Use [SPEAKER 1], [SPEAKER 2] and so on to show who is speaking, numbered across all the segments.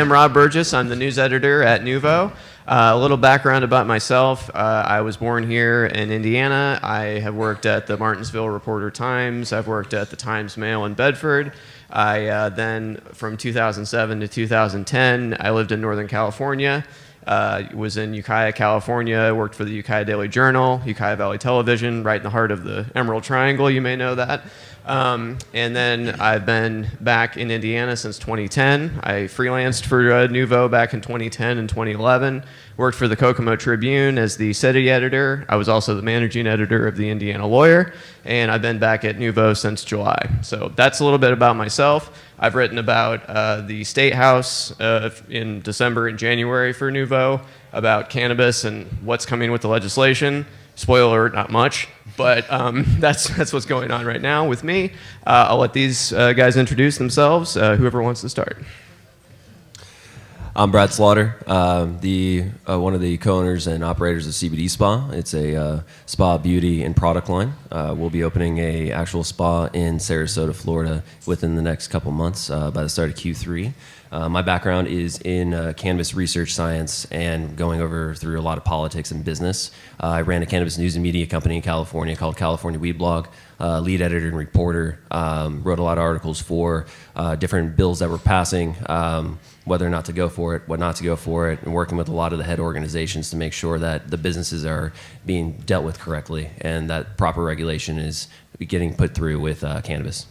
[SPEAKER 1] am Rob Burgess. I'm the news editor at Nuvo. A little background about myself. I was born here in Indiana. I have worked at the Martinsville Reporter-Times. I've worked at the Times-Mail in Bedford. I then, from 2007 to 2010, I lived in Northern California. Was in Ukiah, California, worked for the Ukiah Daily Journal, Ukiah Valley Television, right in the heart of the Emerald Triangle, you may know that. And then I've been back in Indiana since 2010. I freelanced for Nuvo back in 2010 and 2011, worked for the Kokomo Tribune as the city editor. I was also the managing editor of the Indiana Lawyer, and I've been back at Nuvo since July. So that's a little bit about myself. I've written about the State House in December and January for Nuvo, about cannabis and what's coming with the legislation. Spoiler alert, not much, but that's what's going on right now with me. I'll let these guys introduce themselves, whoever wants to start.
[SPEAKER 2] I'm Brad Slaughter, one of the co-owners and operators of CBD Spa. It's a spa, beauty, and product line. We'll be opening a actual spa in Sarasota, Florida within the next couple months by the start of Q3. My background is in cannabis research science and going over through a lot of politics and business. I ran a cannabis news and media company in California called California Weed Blog. Lead editor and reporter, wrote a lot of articles for different bills that were passing, whether or not to go for it, what not to go for it, and working with a lot of the head organizations to make sure that the businesses are being dealt with correctly and that proper regulation is getting put through with cannabis.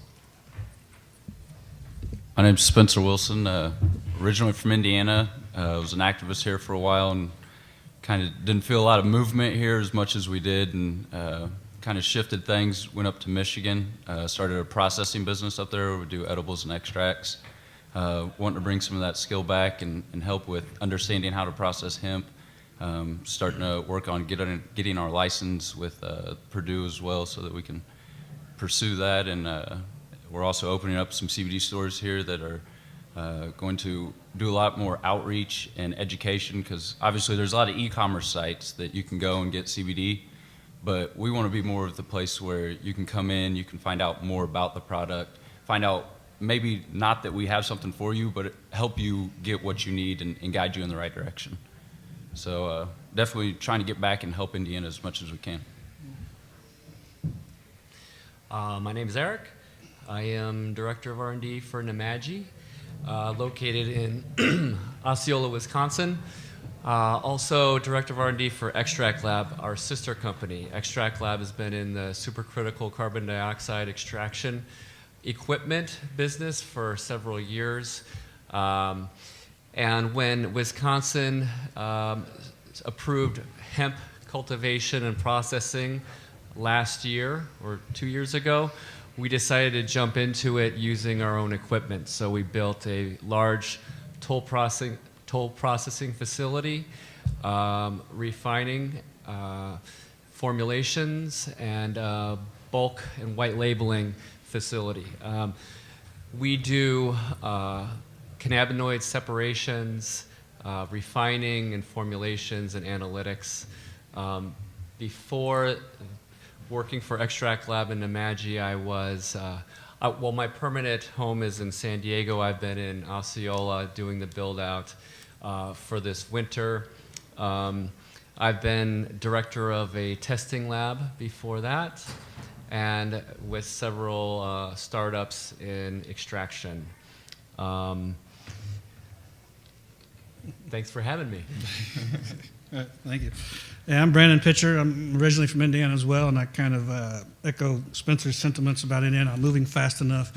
[SPEAKER 3] My name's Spencer Wilson, originally from Indiana. I was an activist here for a while and kind of didn't feel a lot of movement here as much as we did, and kind of shifted things, went up to Michigan, started a processing business up there. We do edibles and extracts. Wanting to bring some of that skill back and help with understanding how to process hemp. Starting to work on getting our license with Purdue as well so that we can pursue that. And we're also opening up some CBD stores here that are going to do a lot more outreach and education, because obviously there's a lot of e-commerce sites that you can go and get CBD. But we want to be more of the place where you can come in, you can find out more about the product, find out maybe not that we have something for you, but help you get what you need and guide you in the right direction. So definitely trying to get back and help Indiana as much as we can.
[SPEAKER 4] My name is Eric. I am Director of R&D for Namaji, located in Osceola, Wisconsin. Also Director of R&D for Extract Lab, our sister company. Extract Lab has been in the supercritical carbon dioxide extraction equipment business for several years. And when Wisconsin approved hemp cultivation and processing last year or 2 years ago, we decided to jump into it using our own equipment. So we built a large toll processing facility, refining formulations, and bulk and white labeling facility. We do cannabinoid separations, refining and formulations and analytics. Before working for Extract Lab in Namaji, I was well, my permanent home is in San Diego. I've been in Osceola doing the build out for this winter. I've been director of a testing lab before that, and with several startups in extraction. Thanks for having me.
[SPEAKER 5] Thank you. Yeah, I'm Brandon Pitcher. I'm originally from Indiana as well, and I kind of echo Spencer's sentiments about Indiana. I'm moving fast enough.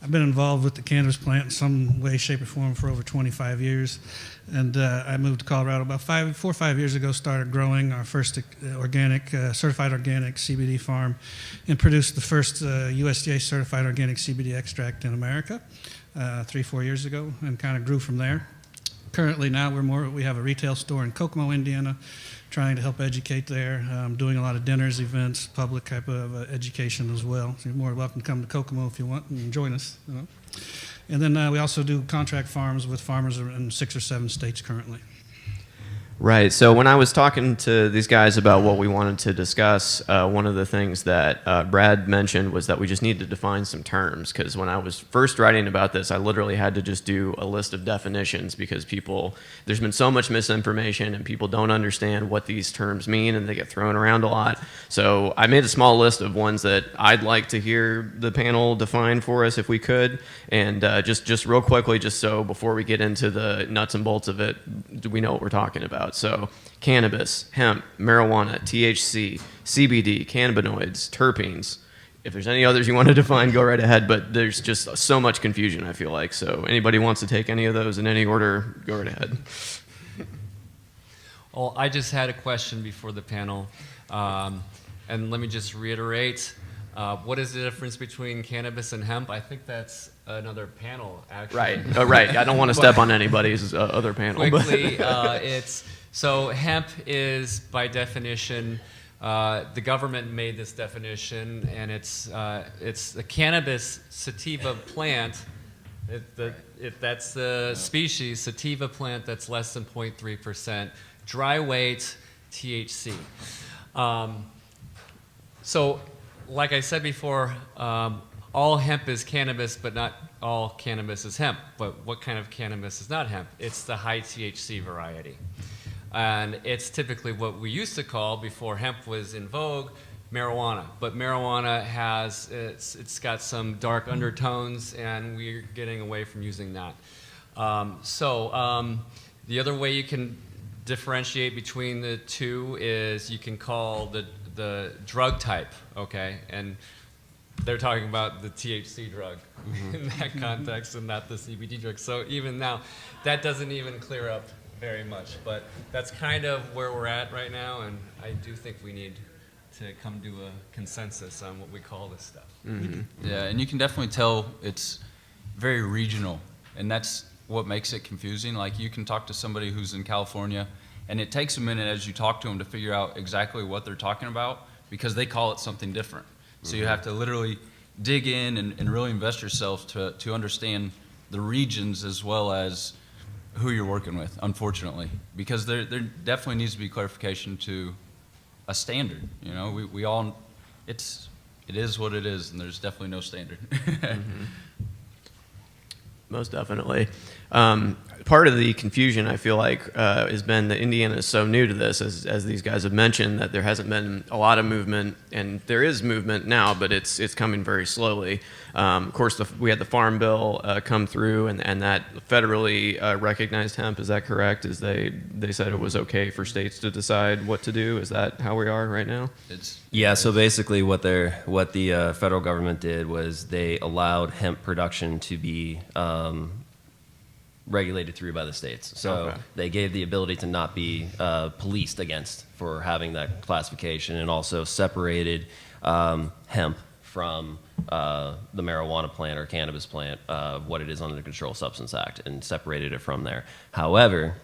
[SPEAKER 5] I've been involved with the cannabis plant in some way, shape, or form for over 25 years. And I moved to Colorado about 4 or 5 years ago, started growing our first certified organic CBD farm, and produced the first USDA certified organic CBD extract in America 3-4 years ago, and kind of grew from there. Currently now we have a retail store in Kokomo, Indiana, trying to help educate there, doing a lot of dinners, events, public type of education as well. So you're more welcome to come to Kokomo if you want and join us. You know. And then we also do contract farms with farmers in 6 or 7 states currently.
[SPEAKER 1] Right. So when I was talking to these guys about what we wanted to discuss, one of the things that Brad mentioned was that we just need to define some terms. Because when I was first writing about this, I literally had to just do a list of definitions because there's been so much misinformation and people don't understand what these terms mean and they get thrown around a lot. So I made a small list of ones that I'd like to hear the panel define for us if we could. And just real quickly, just so before we get into the nuts and bolts of it, do we know what we're talking about? So cannabis, hemp, marijuana, THC, CBD, cannabinoids, terpenes. If there's any others you want to define, go right ahead, but there's just so much confusion, I feel like. So anybody wants to take any of those in any order, go right ahead.
[SPEAKER 4] Well, I just had a question before the panel, and let me just reiterate. What is the difference between cannabis and hemp? I think that's another panel, actually.
[SPEAKER 1] Right, right. I don't want to step on anybody's other panel.
[SPEAKER 4] Quickly, so hemp is, by definition, the government made this definition, and it's the cannabis sativa plant. That's the species, sativa plant, that's less than 0.3%. Dry weight THC. So, like I said before, all hemp is cannabis, but not all cannabis is hemp. But what kind of cannabis is not hemp? It's the high THC variety. And it's typically what we used to call, before hemp was in vogue, marijuana. But marijuana it's got some dark undertones, and we're getting away from using that. The other way you can differentiate between the two is you can call the drug type, okay? And they're talking about the THC drug in that context and not the CBD drug. So even now, that doesn't even clear up very much. But that's kind of where we're at right now, and I do think we need to come to a consensus on what we call this stuff.
[SPEAKER 1] Mm-hmm.
[SPEAKER 3] Yeah, and you can definitely tell it's very regional, and that's what makes it confusing. Like, you can talk to somebody who's in California, and it takes a minute as you talk to them to figure out exactly what they're talking about because they call it something different. So you have to literally dig in and really invest yourself to understand the regions as well as who you're working with, unfortunately, because there definitely needs to be clarification to a standard. You know, we all, it is what it is, and there's definitely no standard.
[SPEAKER 1] Mm-hmm. Most definitely. Part of the confusion, I feel like, has been that Indiana is so new to this, as these guys have mentioned, that there hasn't been a lot of movement, and there is movement now, but it's coming very slowly. Of course, we had the Farm Bill come through, and that federally recognized hemp. Is that correct? Is they said it was okay for states to decide what to do? Is that how we are right now?
[SPEAKER 2] Yeah, so basically what the federal government did was they allowed hemp production to be regulated through by the states. So
[SPEAKER 1] okay.
[SPEAKER 2] They gave the ability to not be policed against for having that classification, and also separated hemp from the marijuana plant or cannabis plant, what it is under the Controlled Substance Act, and separated it from there. However,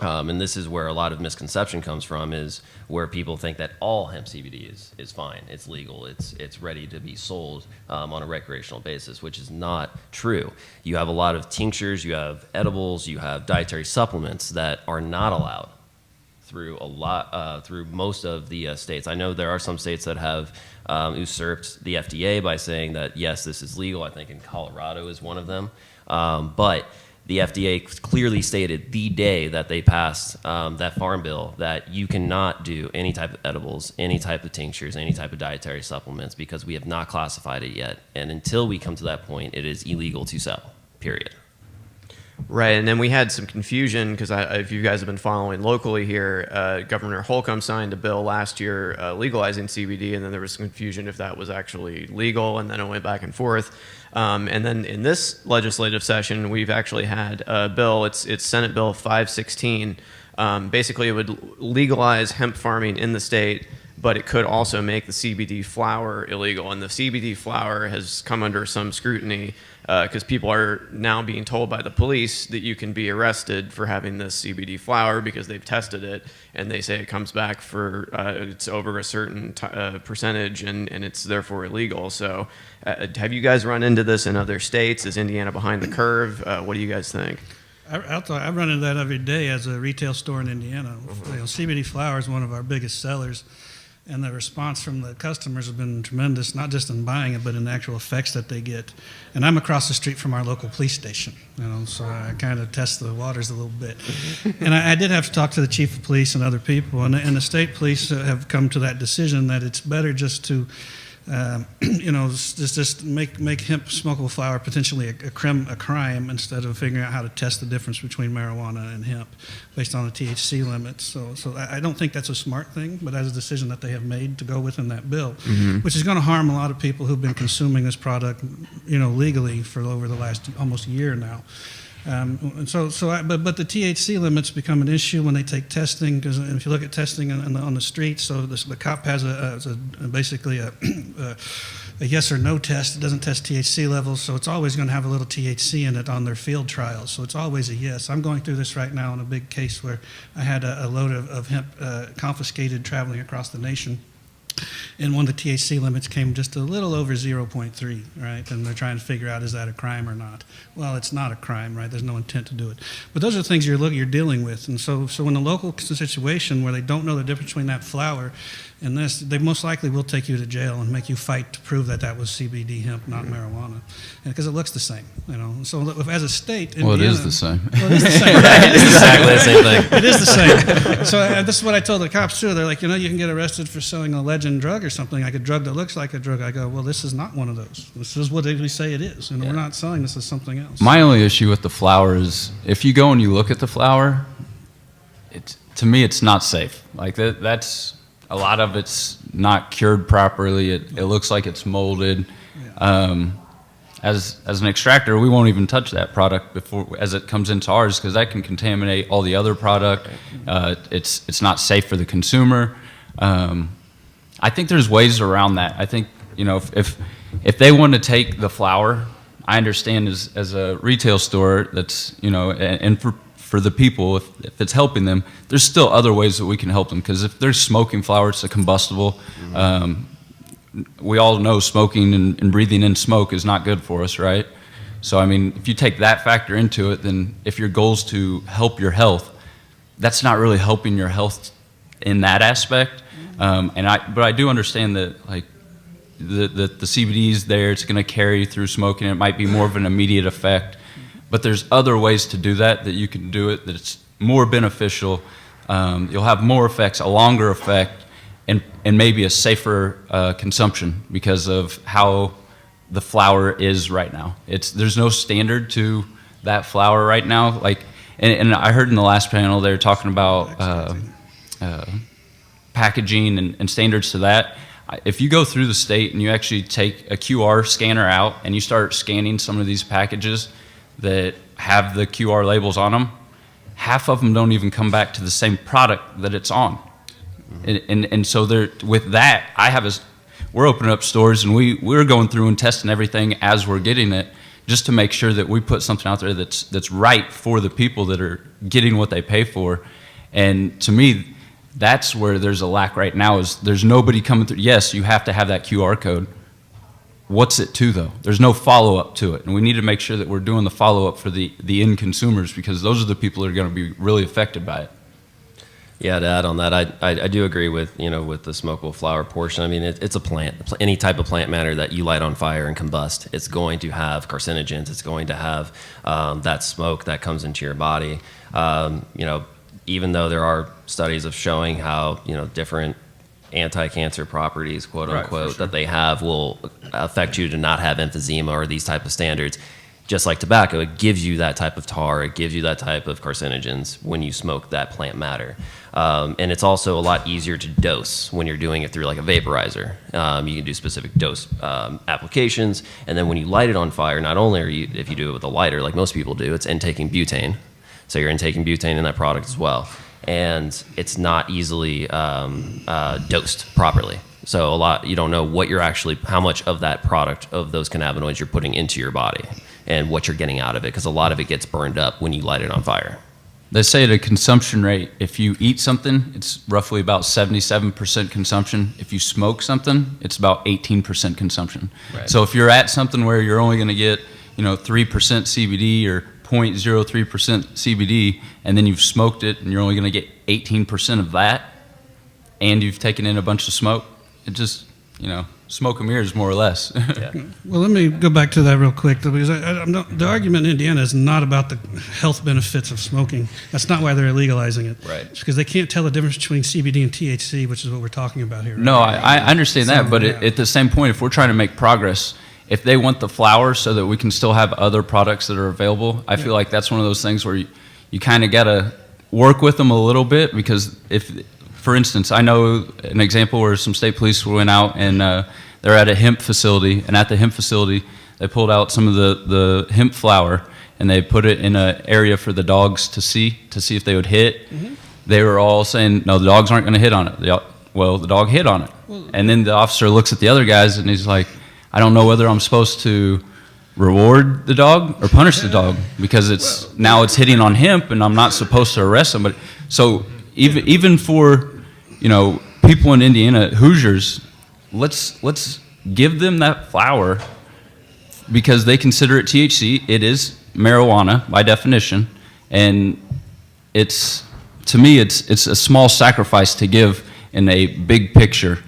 [SPEAKER 2] and this is where a lot of misconception comes from, is where people think that all hemp CBD is fine, it's legal, it's ready to be sold on a recreational basis, which is not true. You have a lot of tinctures, you have edibles, you have dietary supplements that are not allowed through through most of the states. I know there are some states that have usurped the FDA by saying that yes, this is legal. I think in Colorado is one of them, but the FDA clearly stated the day that they passed that Farm Bill that you cannot do any type of edibles, any type of tinctures, any type of dietary supplements, because we have not classified it yet. And until we come to that point, it is illegal to sell, period.
[SPEAKER 1] Right, and then we had some confusion because if you guys have been following locally here, Governor Holcomb signed a bill last year legalizing CBD, and then there was some confusion if that was actually legal, and then it went back and forth. And then in this legislative session, we've actually had a bill. It's Senate Bill 516. Basically, it would legalize hemp farming in the state, but it could also make the CBD flower illegal. And the CBD flower has come under some scrutiny because people are now being told by the police that you can be arrested for having this CBD flower because they've tested it, and they say it comes back for it's over a certain percentage, and it's therefore illegal. So have you guys run into this in other states? Is Indiana behind the curve? What do you guys think?
[SPEAKER 5] I run into that every day as a retail store in Indiana. CBD flower is one of our biggest sellers, and the response from the customers has been tremendous, not just in buying it, but in the actual effects that they get. And I'm across the street from our local police station, so I kind of test the waters a little bit. And I did have to talk to the chief of police and other people, and the state police have come to that decision that it's better just to just make hemp smokable flower potentially a crime instead of figuring out how to test the difference between marijuana and hemp based on the THC limits. So I don't think that's a smart thing, but that's a decision that they have made to go within that bill, which is going to harm a lot of people who've been consuming this product, legally for over the last almost year now. But the THC limits become an issue when they take testing, because if you look at testing on the street, so the cop has basically a yes or no test. It doesn't test THC levels, so it's always going to have a little THC in it on their field trials. So it's always a yes. I'm going through this right now in a big case where I had a load of hemp confiscated traveling across the nation. And one of the THC limits came just a little over 0.3, right? And they're trying to figure out, is that a crime or not? Well, it's not a crime, right? There's no intent to do it. But those are the things you're dealing with. And so in a local situation where they don't know the difference between that flower and this, they most likely will take you to jail and make you fight to prove that was CBD hemp, not marijuana, because it looks the same, So as a state, Indiana,
[SPEAKER 3] Well, it is the same.
[SPEAKER 5] Well, it is the same.
[SPEAKER 2] It's exactly the same thing.
[SPEAKER 5] It is the same. So this is what I told the cops too. They're like, you can get arrested for selling a legend drug or something, like a drug that looks like a drug. I go, well, this is not one of those. This is what we say it is, we're not selling this as something else.
[SPEAKER 3] My only issue with the flower is if you go and you look at the flower, to me it's not safe. Like that's a lot of it's not cured properly. It looks like it's molded. As an extractor, we won't even touch that product as it comes into ours, because that can contaminate all the other product. It's not safe for the consumer. I think there's ways around that. I think if they want to take the flower, I understand as a retail store that's and for the people, if it's helping them, there's still other ways that we can help them, because if they're smoking flower, it's a combustible. We all know smoking and breathing in smoke is not good for us, right? So, if you take that factor into it, then if your goal is to help your health, that's not really helping your health in that aspect. But I do understand that, the CBD is there, it's going to carry you through smoking. It might be more of an immediate effect. But there's other ways to do that you can do it, that it's more beneficial. You'll have more effects, a longer effect, and maybe a safer consumption because of how the flower is right now. There's no standard to that flower right now. And I heard in the last panel they were talking about packaging and standards to that. If you go through the state and you actually take a QR scanner out and you start scanning some of these packages that have the QR labels on them, half of them don't even come back to the same product that it's on. And so with that, we're opening up stores and we're going through and testing everything as we're getting it, just to make sure that we put something out there that's right for the people that are getting what they pay for. And to me, that's where there's a lack right now, is there's nobody coming through. Yes, you have to have that QR code. What's it to, though? There's no follow-up to it. And we need to make sure that we're doing the follow-up for the end consumers, because those are the people that are going to be really affected by it.
[SPEAKER 2] Yeah, to add on that, I do agree with with the smokable flower portion. It's a plant. Any type of plant matter that you light on fire and combust, it's going to have carcinogens. It's going to have that smoke that comes into your body. Even though there are studies of showing how different anti-cancer properties, quote unquote, right, sure, that they have will affect you to not have emphysema or these type of standards. Just like tobacco, it gives you that type of tar, it gives you that type of carcinogens when you smoke that plant matter. And it's also a lot easier to dose when you're doing it through like a vaporizer. You can do specific dose applications, and then when you light it on fire, not only are you, if you do it with a lighter like most people do, it's intaking butane. So you're intaking butane in that product as well. And it's not easily dosed properly. So you don't know how much of that product, of those cannabinoids, you're putting into your body and what you're getting out of it, because a lot of it gets burned up when you light it on fire.
[SPEAKER 3] They say at a consumption rate, if you eat something, it's roughly about 77% consumption. If you smoke something, it's about 18% consumption. Right. So if you're at something where you're only going to get 3% CBD or 0.03% CBD, and then you've smoked it, and you're only going to get 18% of that, and you've taken in a bunch of smoke. It just, smoke and mirrors more or less.
[SPEAKER 2] Yeah.
[SPEAKER 5] Well, let me go back to that real quick, though, because the argument in Indiana is not about the health benefits of smoking. That's not why they're legalizing it.
[SPEAKER 2] Right.
[SPEAKER 5] It's because they can't tell the difference between CBD and THC, which is what we're talking about here.
[SPEAKER 3] No, I understand that, but
[SPEAKER 5] yeah.
[SPEAKER 3] at the same point, if we're trying to make progress, if they want the flower so that we can still have other products that are available, I feel like that's one of those things where you kind of got to work with them a little bit, because for instance, I know an example where some state police went out and they're at a hemp facility, and at the hemp facility, they pulled out some of the hemp flower and they put it in an area for the dogs to see if they would hit. Mm-hmm. They were all saying, no, the dogs aren't going to hit on it. Well, the dog hit on it. And then the officer looks at the other guys and he's like, I don't know whether I'm supposed to reward the dog or punish the dog, because now it's hitting on hemp and I'm not supposed to arrest somebody. So even for, people in Indiana, Hoosiers, let's give them that flower, because they consider it THC. It is marijuana by definition, and to me it's a small sacrifice to give in a big picture,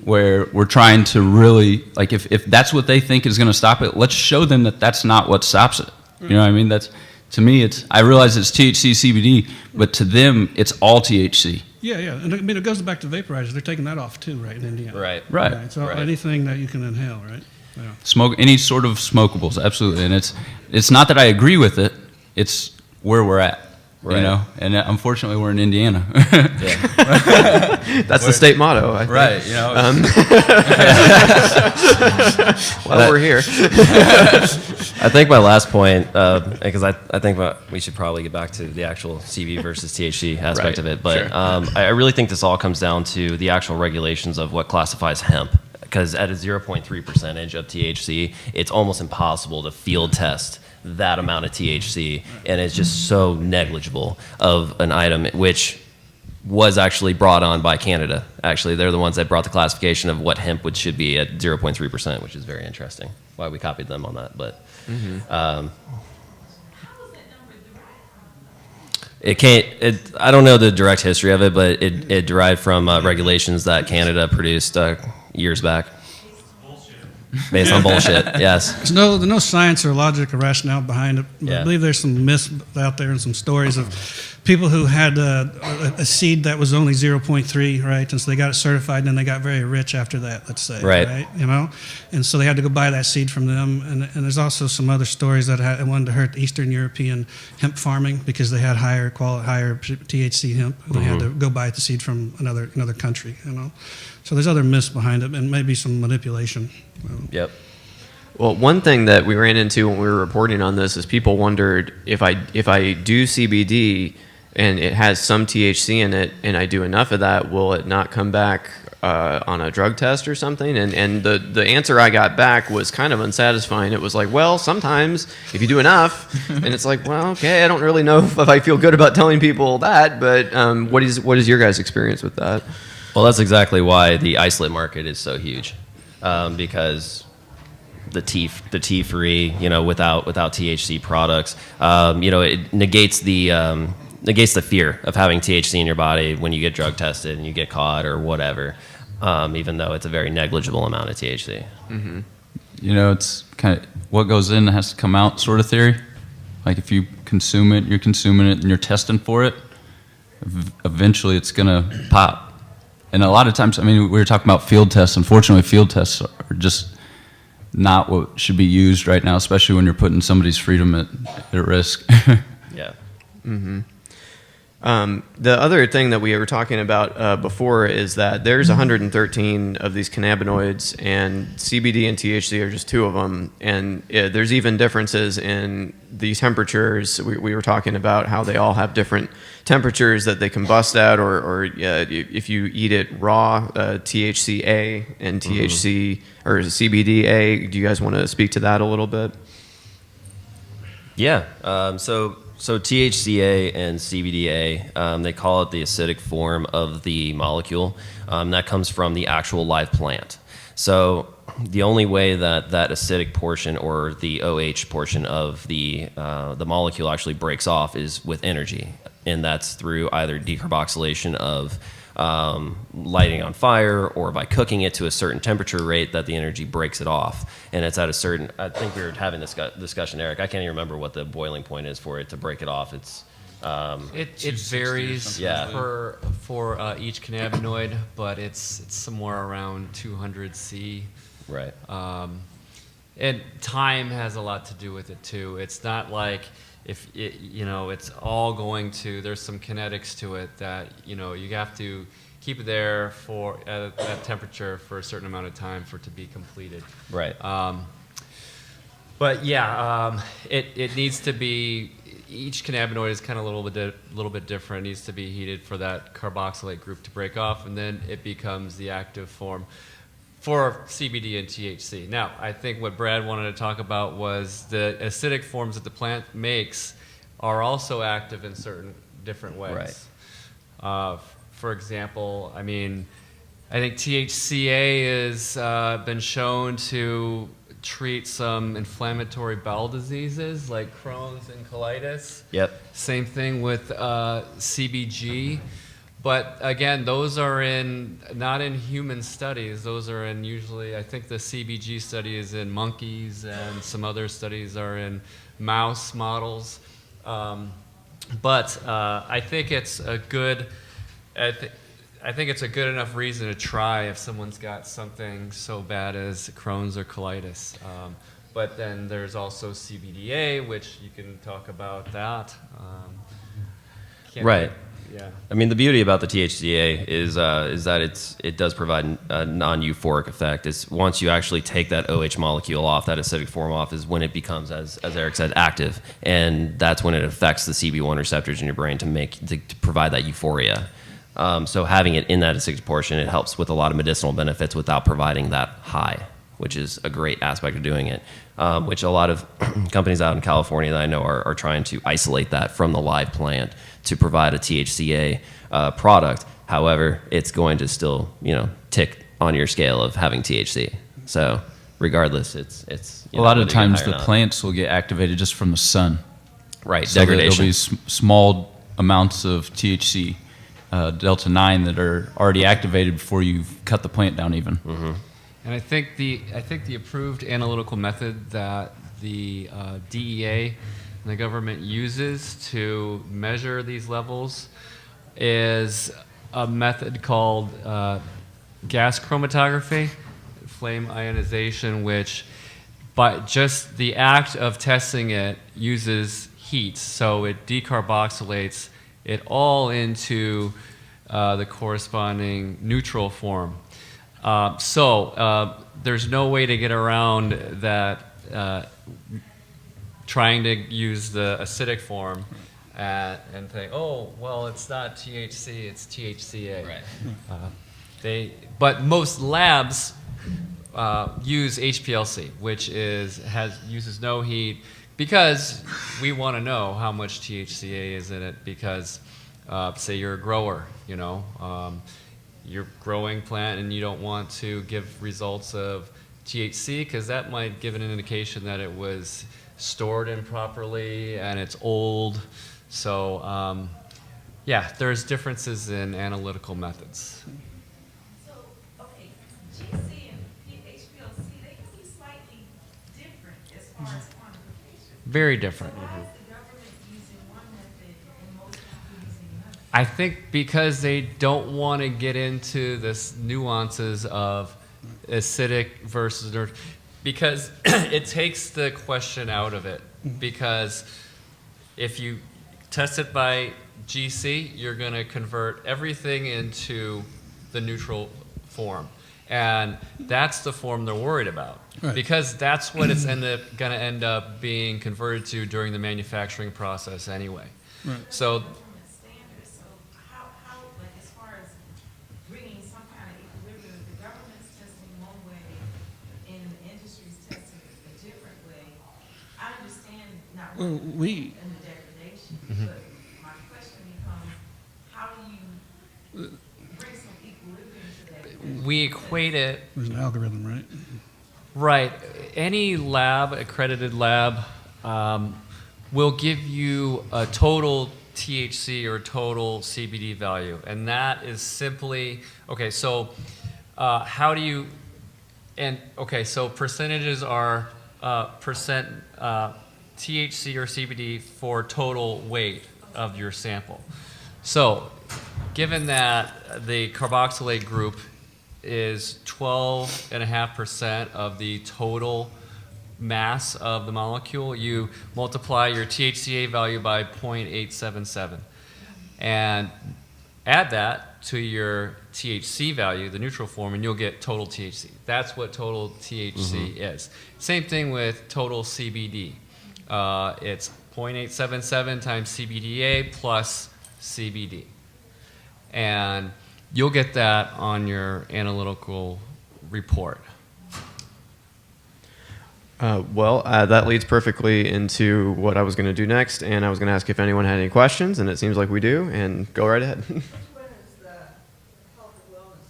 [SPEAKER 3] where we're trying to really, like, if that's what they think is going to stop it, let's show them that that's not what stops it. You know what I mean? That's, to me, I realize it's THC, CBD, but to them, it's all THC.
[SPEAKER 5] Yeah, and I mean, it goes back to vaporizers. They're taking that off too, right, in Indiana.
[SPEAKER 2] Right.
[SPEAKER 5] So anything that you can inhale, right? Yeah.
[SPEAKER 3] Smoke any sort of smokables, absolutely. And it's not that I agree with it, it's where we're at.
[SPEAKER 2] Right.
[SPEAKER 3] And unfortunately we're in Indiana.
[SPEAKER 1] That's the state motto, I think.
[SPEAKER 3] Right,
[SPEAKER 1] Well, we're here.
[SPEAKER 2] I think my last point, because I think we should probably get back to the actual CB versus THC aspect
[SPEAKER 1] Right,
[SPEAKER 2] of it, but
[SPEAKER 1] sure.
[SPEAKER 2] I really think this all comes down to the actual regulations of what classifies hemp. Because at a 0.3 percentage of THC, it's almost impossible to field test that amount of THC, and it's just so negligible of an item, which was actually brought on by Canada. Actually, they're the ones that brought the classification of what hemp should be at 0.3%, which is very interesting. Why we copied them on that, but I don't know the direct history of it, but it derived from regulations that Canada produced years back. Based on bullshit, yes.
[SPEAKER 5] There's no science or logic or rationale behind it. But I believe there's some myths out there and some stories of people who had a seed that was only 0.3, right? And so they got it certified, and then they got very rich after that, let's say.
[SPEAKER 2] Right.
[SPEAKER 5] And so they had to go buy that seed from them. And there's also some other stories that wanted to hurt Eastern European hemp farming because they had higher THC hemp. And they had to go buy the seed from another country, So there's other myths behind it, and maybe some manipulation.
[SPEAKER 2] Yep.
[SPEAKER 1] Well, one thing that we ran into when we were reporting on this is people wondered if I do CBD and it has some THC in it, and I do enough of that, will it not come back on a drug test or something? And the answer I got back was kind of unsatisfying. It was like, well, sometimes if you do enough, and it's like, well, okay, I don't really know if I feel good about telling people that, but what is your guys' experience with that?
[SPEAKER 2] Well, that's exactly why the isolate market is so huge, because the tea-free, without THC products, it negates the fear of having THC in your body when you get drug tested and you get caught or whatever, even though it's a very negligible amount of THC.
[SPEAKER 1] Mm-hmm.
[SPEAKER 3] It's kind of what goes in has to come out sort of theory. Like if you consume it, you're consuming it and you're testing for it, eventually it's going to pop. And a lot of times, we were talking about field tests. Unfortunately, field tests are just not what should be used right now, especially when you're putting somebody's freedom at risk.
[SPEAKER 2] Yeah.
[SPEAKER 1] Mm-hmm. The other thing that we were talking about before is that there's 113 of these cannabinoids, and CBD and THC are just two of them. And there's even differences in the temperatures. We were talking about how they all have different temperatures that they combust at, or if you eat it raw, THCA and THC or CBDA. Do you guys want to speak to that a little bit?
[SPEAKER 2] Yeah. So THCA and CBDA, they call it the acidic form of the molecule. That comes from the actual live plant. So the only way that that acidic portion or the OH portion of the molecule actually breaks off is with energy, and that's through either decarboxylation of lighting on fire or by cooking it to a certain temperature rate that the energy breaks it off. And it's at a certain, I think we were having this discussion, Eric, I can't even remember what the boiling point is for it to break it off. It's
[SPEAKER 4] it varies
[SPEAKER 2] Yeah.
[SPEAKER 4] for each cannabinoid, but it's somewhere around 200 C.
[SPEAKER 2] right.
[SPEAKER 4] And time has a lot to do with it too. It's not like if it, it's all going to. There's some kinetics to it that you have to keep it there for at that temperature for a certain amount of time for it to be completed.
[SPEAKER 2] Right.
[SPEAKER 4] But yeah, it needs to be. Each cannabinoid is kind of a little bit different. It needs to be heated for that carboxylate group to break off, and then it becomes the active form for CBD and THC. Now, I think what Brad wanted to talk about was the acidic forms that the plant makes are also active in certain different ways.
[SPEAKER 2] Right.
[SPEAKER 4] For example, I think THCA has been shown to treat some inflammatory bowel diseases like Crohn's and colitis.
[SPEAKER 2] Yep.
[SPEAKER 4] Same thing with CBG. But again, those are not in human studies. Those are in usually, I think the CBG study is in monkeys and some other studies are in mouse models. But I think it's a good, I think it's a good enough reason to try if someone's got something so bad as Crohn's or colitis. But then there's also CBDA, which you can talk about that.
[SPEAKER 2] Right.
[SPEAKER 4] Yeah.
[SPEAKER 2] I mean, the beauty about the THCA is that it does provide a non-euphoric effect. It's once you actually take that OH molecule off, that acidic form off, is when it becomes, as Eric said, active, and that's when it affects the CB1 receptors in your brain to provide that euphoria. So having it in that acidic portion, it helps with a lot of medicinal benefits without providing that high, which is a great aspect of doing it, which a lot of companies out in California that I know are trying to isolate that from the live plant to provide a THCA product. However, it's going to still, tick on your scale of having THC. So regardless, it's
[SPEAKER 3] A lot of
[SPEAKER 2] whether you get
[SPEAKER 3] times
[SPEAKER 2] high or
[SPEAKER 3] the
[SPEAKER 2] not.
[SPEAKER 3] plants will get activated just from the sun.
[SPEAKER 2] Right,
[SPEAKER 3] So there'll
[SPEAKER 2] degradation.
[SPEAKER 3] be small amounts of THC, delta 9 that are already activated before you've cut the plant down even.
[SPEAKER 2] Mm-hmm.
[SPEAKER 4] And I think the approved analytical method that the DEA and the government uses to measure these levels is a method called gas chromatography, flame ionization, which by just the act of testing it uses heat, so it decarboxylates it all into the corresponding neutral form. So there's no way to get around that trying to use the acidic form and think, oh, well, it's not THC, it's THCA.
[SPEAKER 2] Right.
[SPEAKER 4] But most labs use HPLC, which uses no heat, because we want to know how much THCA is in it, because say you're a grower, you're growing plant and you don't want to give results of THC because that might give an indication that it was stored improperly and it's old. So yeah, there's differences in analytical methods.
[SPEAKER 6] So, okay, GC and HPLC, they can be slightly different as far as quantification.
[SPEAKER 4] Very different.
[SPEAKER 6] So why is the government using one method and most people using another?
[SPEAKER 4] I think because they don't want to get into this nuances of acidic versus because it takes the question out of it. Because if you test it by GC, you're going to convert everything into the neutral form. And that's the form they're worried about.
[SPEAKER 5] Right.
[SPEAKER 4] Because that's what it's going to end up being converted to during the manufacturing process anyway.
[SPEAKER 5] Right.
[SPEAKER 4] So
[SPEAKER 6] Government standards, so how, like, as far as bringing some kind of equilibrium, if the government's testing one way and the industry's testing it a different way, I understand not
[SPEAKER 5] Well,
[SPEAKER 6] wanting
[SPEAKER 5] we-
[SPEAKER 6] and the degradation, but my question becomes, how do you bring some equilibrium to that?
[SPEAKER 4] we equate it.
[SPEAKER 5] There's an algorithm, right?
[SPEAKER 4] Right. Any lab, accredited lab, will give you a total THC or total CBD value. And that is simply, okay, so how do you, and okay, so percentages are percent THC or CBD for total weight of your sample. So given that the carboxylate group is 12.5% of the total mass of the molecule, you multiply your THCA value by 0.877 and add that to your THC value, the neutral form, and you'll get total THC. That's what total THC is. Same thing with total CBD. It's 0.877 times CBDA plus CBD. And you'll get that on your analytical report.
[SPEAKER 1] That leads perfectly into what I was going to do next, and I was going to ask if anyone had any questions, and it seems like we do, and go right ahead.
[SPEAKER 6] When is the health and wellness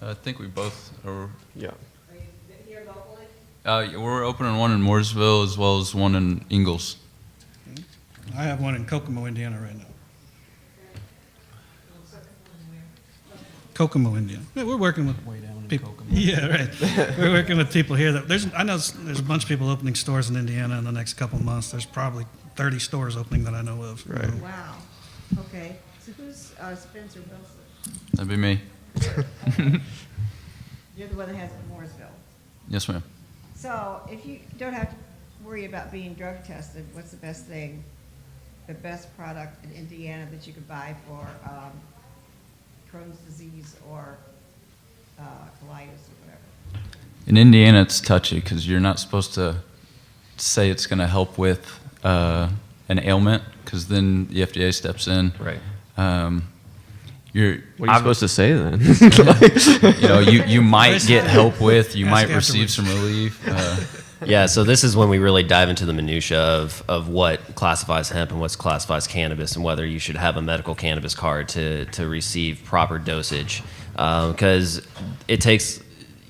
[SPEAKER 6] store?
[SPEAKER 3] I think we both are.
[SPEAKER 1] Yeah.
[SPEAKER 6] Are you here locally?
[SPEAKER 3] We're opening one in Mooresville as well as one in Ingalls.
[SPEAKER 5] I have one in Kokomo, Indiana right now. Kokomo, Indiana. Yeah, we're working with people. Yeah, right. We're working with people here. I know there's a bunch of people opening stores in Indiana in the next couple of months. There's probably 30 stores opening that I know of.
[SPEAKER 1] Right.
[SPEAKER 6] Wow. Okay. So who's Spencer Wilson?
[SPEAKER 3] That'd be me.
[SPEAKER 6] You're the one that has it in Mooresville.
[SPEAKER 3] Yes, ma'am.
[SPEAKER 6] So if you don't have to worry about being drug tested, what's the best thing, the best product in Indiana that you could buy for Crohn's disease or colitis or whatever?
[SPEAKER 3] In Indiana, it's touchy because you're not supposed to say it's going to help with an ailment because then the FDA steps in.
[SPEAKER 2] Right.
[SPEAKER 3] You're
[SPEAKER 1] What are you supposed to say then?
[SPEAKER 3] you might get help with, you
[SPEAKER 5] Ask
[SPEAKER 3] might receive
[SPEAKER 5] afterwards.
[SPEAKER 3] some relief.
[SPEAKER 2] Yeah, so this is when we really dive into the minutia of what classifies hemp and what classifies cannabis and whether you should have a medical cannabis card to receive proper dosage. Because it takes,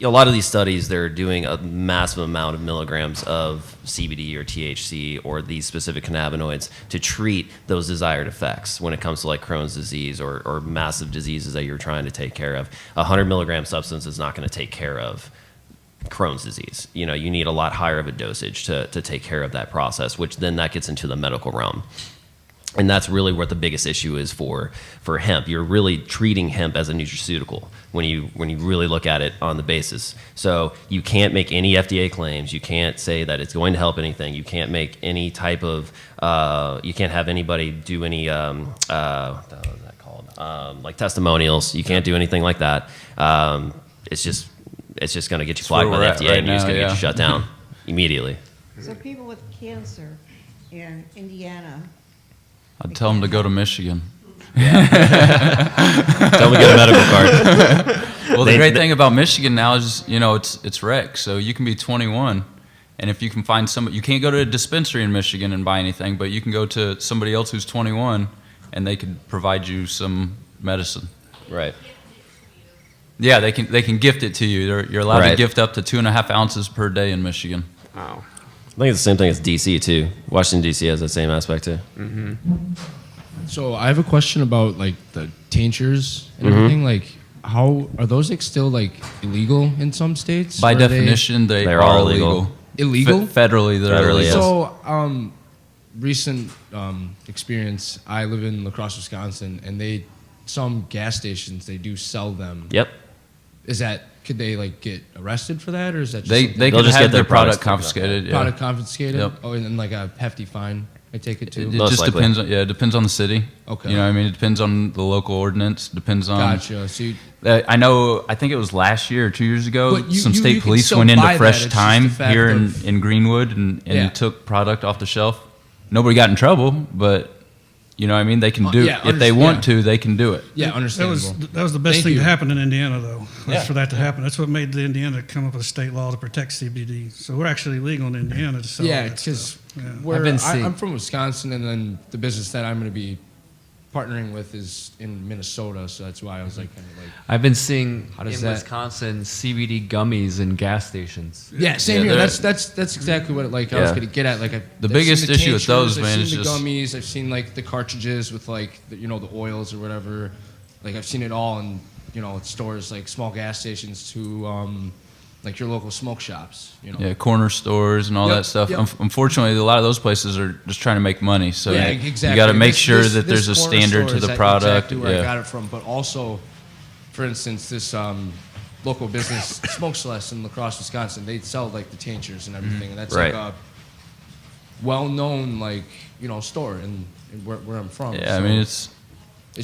[SPEAKER 2] a lot of these studies, they're doing a massive amount of milligrams of CBD or THC or these specific cannabinoids to treat those desired effects when it comes to like Crohn's disease or massive diseases that you're trying to take care of. A 100 milligram substance is not going to take care of Crohn's disease. You need a lot higher of a dosage to take care of that process, which then that gets into the medical realm. And that's really what the biggest issue is for hemp. You're really treating hemp as a nutraceutical when you really look at it on the basis. So you can't make any FDA claims. You can't say that it's going to help anything. You can't make any type of, you can't have anybody do any, what is that called? Like testimonials. You can't do anything like that. It's just going to get you flagged by the FDA and it's going to get you shut down immediately.
[SPEAKER 6] So people with cancer in Indiana,
[SPEAKER 3] I'd tell them to go to Michigan.
[SPEAKER 2] Tell them to get a medical card.
[SPEAKER 3] Well, the great thing about Michigan now is, it's rec, so you can be 21, and if you can find somebody, you can't go to a dispensary in Michigan and buy anything, but you can go to somebody else who's 21, and they could provide you some medicine.
[SPEAKER 2] Right.
[SPEAKER 3] Yeah, they can gift it to you. You're allowed to
[SPEAKER 2] Right.
[SPEAKER 3] gift up to 2.5 ounces per day in Michigan.
[SPEAKER 1] Wow.
[SPEAKER 2] I think it's the same thing as DC too. Washington DC has that same aspect too.
[SPEAKER 7] So I have a question about like the tinctures and everything. Like, how are those like still like illegal in some states?
[SPEAKER 3] By
[SPEAKER 7] Or are
[SPEAKER 3] definition,
[SPEAKER 2] they're
[SPEAKER 3] are
[SPEAKER 2] all
[SPEAKER 3] illegal.
[SPEAKER 7] illegal?
[SPEAKER 3] Federally, they're
[SPEAKER 2] Federally,
[SPEAKER 3] illegal.
[SPEAKER 2] yes.
[SPEAKER 7] So, recent experience. I live in La Crosse, Wisconsin, and some gas stations they do sell them.
[SPEAKER 2] Yep.
[SPEAKER 7] Is that could they like get arrested for that, or is that just
[SPEAKER 3] They
[SPEAKER 7] something-
[SPEAKER 3] can
[SPEAKER 2] They'll just
[SPEAKER 3] have
[SPEAKER 2] get
[SPEAKER 3] their
[SPEAKER 2] their products
[SPEAKER 3] product confiscated. Yeah.
[SPEAKER 7] product confiscated?
[SPEAKER 3] Yep.
[SPEAKER 7] Oh, and then like a hefty fine. I take it too.
[SPEAKER 3] It
[SPEAKER 2] Most
[SPEAKER 3] just
[SPEAKER 2] likely.
[SPEAKER 3] depends. It depends on the city.
[SPEAKER 7] Okay.
[SPEAKER 3] You know what I mean? It depends on the local ordinance. Depends on.
[SPEAKER 7] Gotcha. So
[SPEAKER 3] I think it was last year or 2 years ago,
[SPEAKER 7] But you
[SPEAKER 3] some
[SPEAKER 7] can
[SPEAKER 3] state police
[SPEAKER 7] still
[SPEAKER 3] went into
[SPEAKER 7] buy that,
[SPEAKER 3] Fresh
[SPEAKER 7] it's just
[SPEAKER 3] Time
[SPEAKER 7] the fact
[SPEAKER 3] here
[SPEAKER 7] of-
[SPEAKER 3] in Greenwood and
[SPEAKER 7] Yeah.
[SPEAKER 3] took product off the shelf. Nobody got in trouble, but you know what I mean? They can do
[SPEAKER 7] yeah,
[SPEAKER 3] if they want
[SPEAKER 7] yeah.
[SPEAKER 3] to, they can do it.
[SPEAKER 7] yeah,
[SPEAKER 5] That
[SPEAKER 7] understandable.
[SPEAKER 5] was the best
[SPEAKER 7] Thank
[SPEAKER 5] thing
[SPEAKER 7] you.
[SPEAKER 5] to happen in Indiana, though,
[SPEAKER 3] Yeah.
[SPEAKER 5] for that to happen. That's what made the Indiana come up with a state law to protect CBD. So we're actually legal in Indiana to sell
[SPEAKER 7] Yeah,
[SPEAKER 5] that
[SPEAKER 7] because
[SPEAKER 5] stuff. Yeah.
[SPEAKER 7] where
[SPEAKER 4] I've been seeing-
[SPEAKER 7] I'm from Wisconsin, and then the business that I'm going to be partnering with is in Minnesota, so that's why I was like kind of like.
[SPEAKER 4] I've been seeing
[SPEAKER 7] How does
[SPEAKER 4] in
[SPEAKER 7] that-
[SPEAKER 4] Wisconsin CBD gummies in gas stations.
[SPEAKER 7] Yeah, same
[SPEAKER 3] Yeah,
[SPEAKER 7] here.
[SPEAKER 3] they're-
[SPEAKER 7] That's exactly what I was
[SPEAKER 2] Yeah.
[SPEAKER 7] gonna get at. Like I've
[SPEAKER 3] biggest
[SPEAKER 7] seen the
[SPEAKER 3] issue with those,
[SPEAKER 7] tinctures,
[SPEAKER 3] man,
[SPEAKER 7] I've
[SPEAKER 3] is
[SPEAKER 7] seen the
[SPEAKER 3] just-
[SPEAKER 7] gummies. I've seen like the cartridges with like the oils or whatever. Like I've seen it all in at stores like small gas stations to like your local smoke shops.
[SPEAKER 3] Yeah, corner stores and all
[SPEAKER 7] Yep,
[SPEAKER 3] that stuff.
[SPEAKER 7] yep.
[SPEAKER 3] Unfortunately, a lot of those places are just trying to make money. So
[SPEAKER 7] Yeah,
[SPEAKER 3] you
[SPEAKER 7] exactly.
[SPEAKER 3] got to make
[SPEAKER 7] This-
[SPEAKER 3] sure
[SPEAKER 7] this-
[SPEAKER 3] that there's a
[SPEAKER 7] this corner
[SPEAKER 3] standard
[SPEAKER 7] store
[SPEAKER 3] to
[SPEAKER 7] is
[SPEAKER 3] the product.
[SPEAKER 7] Exactly where I
[SPEAKER 3] Yeah.
[SPEAKER 7] got it from, but also, for instance, this local business, Smokes Less in La Crosse, Wisconsin, they sell like the tinctures and everything, and that's
[SPEAKER 2] Right.
[SPEAKER 7] like a well-known store in where I'm from.
[SPEAKER 3] Yeah, I
[SPEAKER 7] So
[SPEAKER 3] mean it's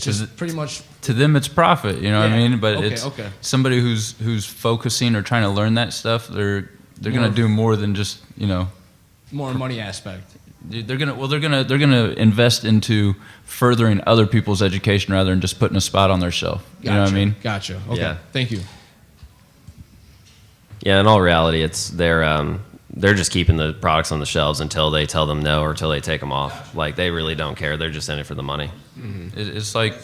[SPEAKER 7] just pretty much
[SPEAKER 3] to them it's profit, you know what I
[SPEAKER 7] Yeah.
[SPEAKER 3] mean? But
[SPEAKER 7] Okay,
[SPEAKER 3] it's
[SPEAKER 7] okay.
[SPEAKER 3] somebody who's focusing or trying to learn that stuff. They're gonna do more than just
[SPEAKER 7] more money aspect.
[SPEAKER 3] they're gonna invest into furthering other people's education rather than just putting a spot on their shelf. You know what I mean?
[SPEAKER 7] Gotcha. Okay.
[SPEAKER 2] Yeah.
[SPEAKER 7] Thank you.
[SPEAKER 2] Yeah, in all reality, it's they're just keeping the products on the shelves until they tell them no or until they take them off. Like they really don't care. They're just in it for the money.
[SPEAKER 3] It's like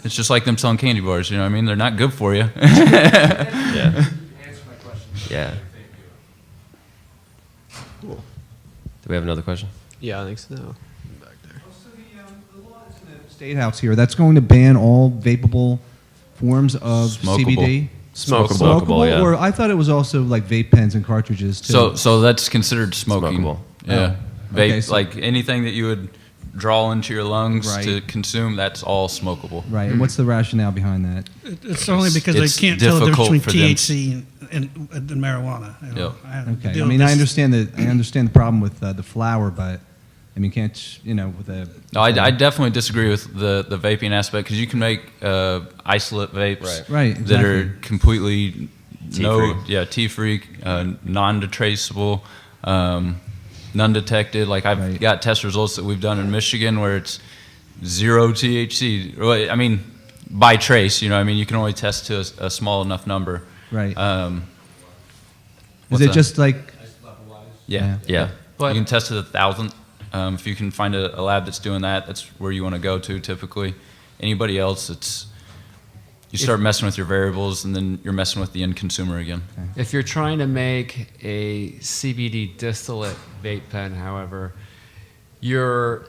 [SPEAKER 3] it's just like them selling candy bars. You know what I mean? They're not good for you.
[SPEAKER 2] Yeah. Yeah. Cool. Do we have another question?
[SPEAKER 1] Yeah, I think so. Back there.
[SPEAKER 8] So the law that's in the State House here, that's going to ban all vapable forms of
[SPEAKER 3] Smokable.
[SPEAKER 8] CBD?
[SPEAKER 2] Smokable, yeah.
[SPEAKER 8] Or I thought it was also like vape pens and cartridges too.
[SPEAKER 3] So that's considered smoking.
[SPEAKER 2] Smokable.
[SPEAKER 3] Yeah.
[SPEAKER 8] Oh.
[SPEAKER 3] Vape,
[SPEAKER 8] Okay, so-
[SPEAKER 3] like anything that you would draw into your lungs
[SPEAKER 8] Right.
[SPEAKER 3] to consume, that's all smokable.
[SPEAKER 8] Right, and what's the rationale behind that?
[SPEAKER 5] It's only because
[SPEAKER 3] It's
[SPEAKER 5] they can't tell the difference
[SPEAKER 3] difficult
[SPEAKER 5] between
[SPEAKER 3] for them.
[SPEAKER 5] THC and marijuana.
[SPEAKER 3] Yep.
[SPEAKER 8] Okay,
[SPEAKER 5] deal
[SPEAKER 8] I
[SPEAKER 5] with
[SPEAKER 8] mean, I
[SPEAKER 5] this.
[SPEAKER 8] understand the problem with the flower, but I mean, can't with a
[SPEAKER 3] No, I definitely disagree with the vaping aspect because you can make isolate vapes
[SPEAKER 8] Right,
[SPEAKER 3] that are
[SPEAKER 8] exactly.
[SPEAKER 3] completely
[SPEAKER 2] Tea-free.
[SPEAKER 3] tea-free, non-traceable, non-detected. Like I've
[SPEAKER 8] Right.
[SPEAKER 3] got test results that we've done in Michigan where it's 0 THC. Well, I mean, by trace, you know, I mean, you can only test to a small enough number.
[SPEAKER 8] right.
[SPEAKER 3] Um,
[SPEAKER 8] Is
[SPEAKER 3] what's
[SPEAKER 8] it
[SPEAKER 3] that?
[SPEAKER 8] just like
[SPEAKER 3] Yeah.
[SPEAKER 2] Yeah.
[SPEAKER 3] You can test to the 1,000th. If you can find a lab that's doing that, that's where you want to go to typically. Anybody else, you start messing with your variables and then you're messing with the end consumer again.
[SPEAKER 4] If you're trying to make a CBD distillate vape pen, however, you're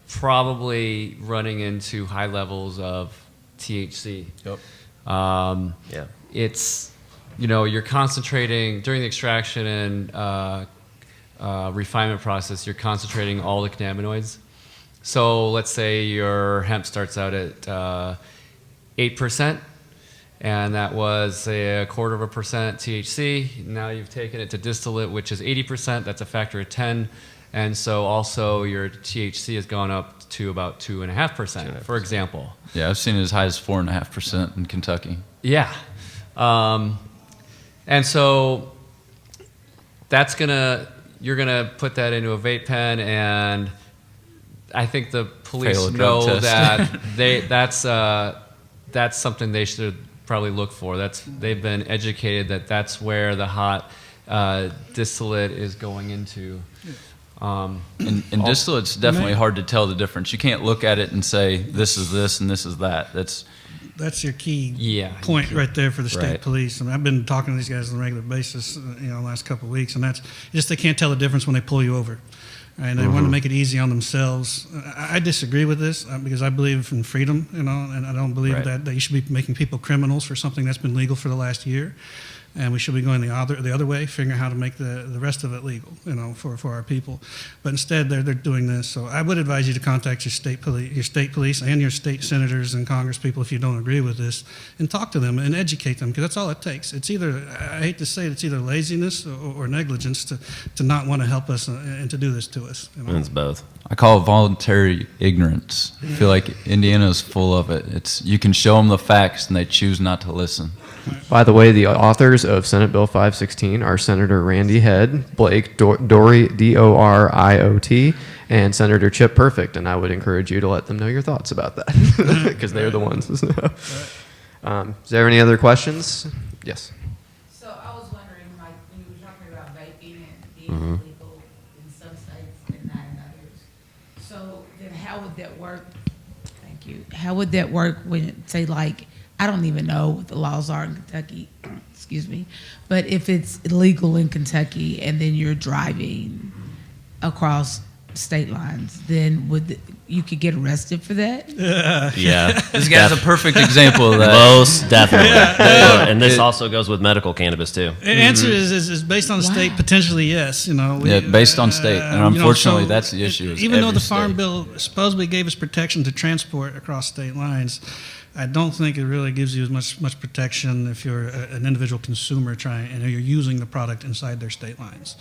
[SPEAKER 4] probably running into high levels of THC.
[SPEAKER 3] Yep.
[SPEAKER 2] Yeah.
[SPEAKER 4] It's, you're concentrating during the extraction and refinement process, you're concentrating all the cannabinoids. So let's say your hemp starts out at 8%, and that was say, 0.25% THC. Now you've taken it to distillate, which is 80%. That's a factor of 10. And so also your THC has gone up to about 2.5%, for example.
[SPEAKER 3] Yeah, I've seen it as high as 4.5% in Kentucky.
[SPEAKER 4] Yeah. And so you're gonna put that into a vape pen, and I think the police
[SPEAKER 3] Fail a drug
[SPEAKER 4] know
[SPEAKER 3] test.
[SPEAKER 4] that that's something they should probably look for. They've been educated that that's where the hot distillate is going into.
[SPEAKER 3] In distillate's definitely hard to tell the difference. You can't look at it and say this is this and this is that.
[SPEAKER 5] That's your key
[SPEAKER 4] Yeah.
[SPEAKER 5] point right there for the state
[SPEAKER 2] Right.
[SPEAKER 5] police. I mean, I've been talking to these guys on a regular basis, the last couple of weeks, and that's just they can't tell the difference when they pull you over. And they want to make it easy on themselves. I disagree with this because I believe in freedom, and I don't believe
[SPEAKER 2] Right.
[SPEAKER 5] that you should be making people criminals for something that's been legal for the last year. And we should be going the other way, figuring out how to make the rest of it legal, for our people. But instead, they're doing this. So I would advise you to contact your state police and your state senators and Congress people if you don't agree with this, and talk to them and educate them, because that's all it takes. It's either, I hate to say it, it's either laziness or negligence to not want to help us and to do this to us.
[SPEAKER 2] It's both.
[SPEAKER 3] I call it voluntary ignorance. I feel like Indiana is full of it. You can show them the facts and they choose not to listen.
[SPEAKER 1] By the way, the authors of Senate Bill 516 are Senator Randy Head, Blake Dory, Doriot, and Senator Chip Perfect, and I would encourage you to let them know your thoughts about that, because they're the ones. Is there any other questions? Yes.
[SPEAKER 6] So I was wondering, like, when you were talking about vaping and being illegal in some states and not in others, so then how would that work
[SPEAKER 9] Thank you. How would that work when, say, like, I don't even know what the laws are in Kentucky, excuse me, but if it's illegal in Kentucky and then you're driving across state lines, then you could get arrested for that?
[SPEAKER 2] Yeah.
[SPEAKER 3] This guy's a perfect example of that.
[SPEAKER 2] Most definitely. And this also goes with medical cannabis too.
[SPEAKER 5] The answer is based on the state, potentially yes.
[SPEAKER 3] Based on state, and unfortunately, that's the issue. is
[SPEAKER 5] Even though
[SPEAKER 3] every
[SPEAKER 5] the Farm
[SPEAKER 3] state.
[SPEAKER 5] Bill supposedly gave us protection to transport across state lines, I don't think it really gives you as much protection if you're an individual consumer trying and you're using the product inside their state lines.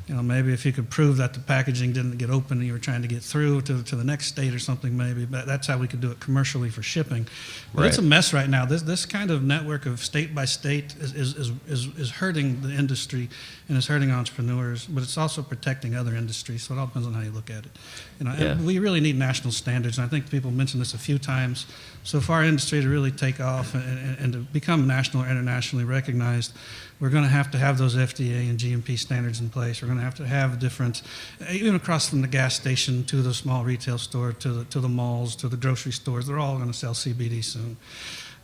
[SPEAKER 5] Maybe if you could prove that the packaging didn't get open and you were trying to get through to the next state or something, maybe. But that's how we could do it commercially for shipping. But it's a mess right now. This kind of network of state by state is hurting the industry and is hurting entrepreneurs, but it's also protecting other industries. So it all depends on how you look at it. And we really need national standards. And I think people mentioned this a few times. So for our industry to really take off and to become national or internationally recognized, we're going to have those FDA and GMP standards in place. We're going to have different, even across from the gas station to the small retail store, to the malls, to the grocery stores. They're all going to sell CBD soon.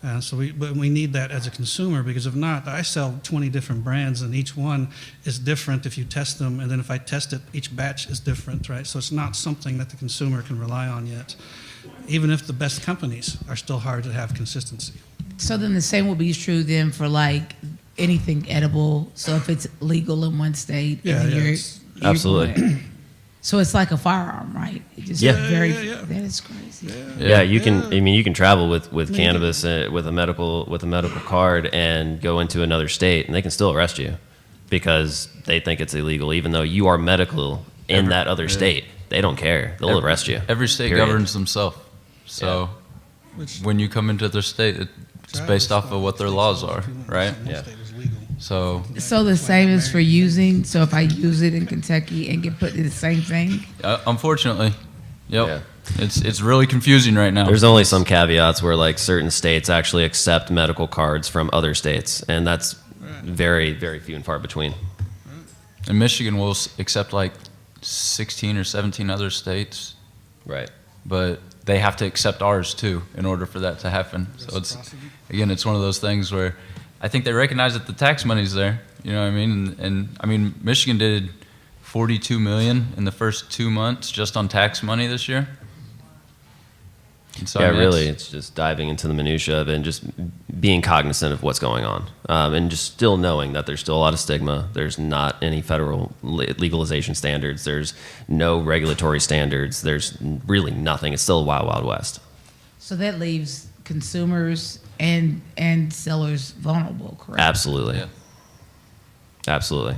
[SPEAKER 5] But we need that as a consumer, because if not, I sell 20 different brands and each one is different if you test them, and then if I test it, each batch is different, right? So it's not something that the consumer can rely on yet, even if the best companies are still hard to have consistency.
[SPEAKER 9] So then the same will be true then for like anything edible. So if it's legal in one state, you're
[SPEAKER 2] absolutely.
[SPEAKER 9] going- so it's like a firearm, right? It just that is crazy.
[SPEAKER 2] Yeah, you can. I mean, you can travel with cannabis with a medical card and go into another state, and they can still arrest you because they think it's illegal, even though you are medical in that other state. They don't care. They'll arrest you.
[SPEAKER 3] Every state
[SPEAKER 2] Period.
[SPEAKER 3] governs themselves. So when you come into their state, it's based off of what their laws are, right?
[SPEAKER 2] Yeah.
[SPEAKER 3] So
[SPEAKER 9] the same is for using. So if I use it in Kentucky and get put in the same thing.
[SPEAKER 3] unfortunately, yep.
[SPEAKER 2] Yeah.
[SPEAKER 3] It's really confusing right now.
[SPEAKER 2] There's only some caveats where like certain states actually accept medical cards from other states, and that's very, very few and far between.
[SPEAKER 3] And Michigan will accept like 16 or 17 other states,
[SPEAKER 2] Right.
[SPEAKER 3] but they have to accept ours too in order for that to happen. So it's one of those things where I think they recognize that the tax money's there. You know what I mean? And I mean, Michigan did $42 million in the first 2 months just on tax money this year. And so, I mean,
[SPEAKER 2] really, it's just diving into the minutia of it and just being cognizant of what's going on, and just still knowing that there's still a lot of stigma. There's not any federal legalization standards. There's no regulatory standards. There's really nothing. It's still a wild, wild west.
[SPEAKER 9] So that leaves consumers and sellers vulnerable, correct?
[SPEAKER 2] Absolutely.
[SPEAKER 3] Yeah.
[SPEAKER 2] Absolutely.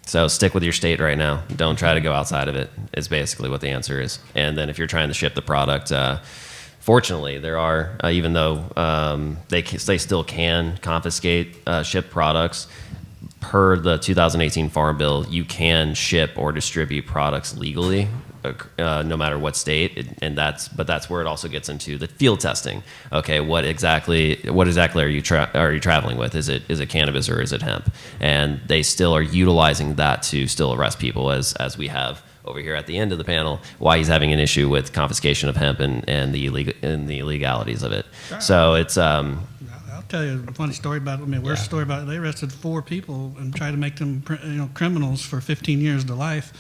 [SPEAKER 2] So stick with your state right now. Don't try to go outside of it, is basically what the answer is. And then if you're trying to ship the product, fortunately, there are, even though they still can confiscate shipped products, per the 2018 Farm Bill, you can ship or distribute products legally, no matter what state, but that's where it also gets into the field testing. Okay, what exactly are you traveling with? Is it cannabis or is it hemp? And they still are utilizing that to still arrest people, as we have over here at the end of the panel, why he's having an issue with confiscation of hemp and the illegalities of it. So it's
[SPEAKER 5] I'll tell you a funny story about it. I mean, worst story about it. They arrested 4 people and tried to make them criminals for 15 years to life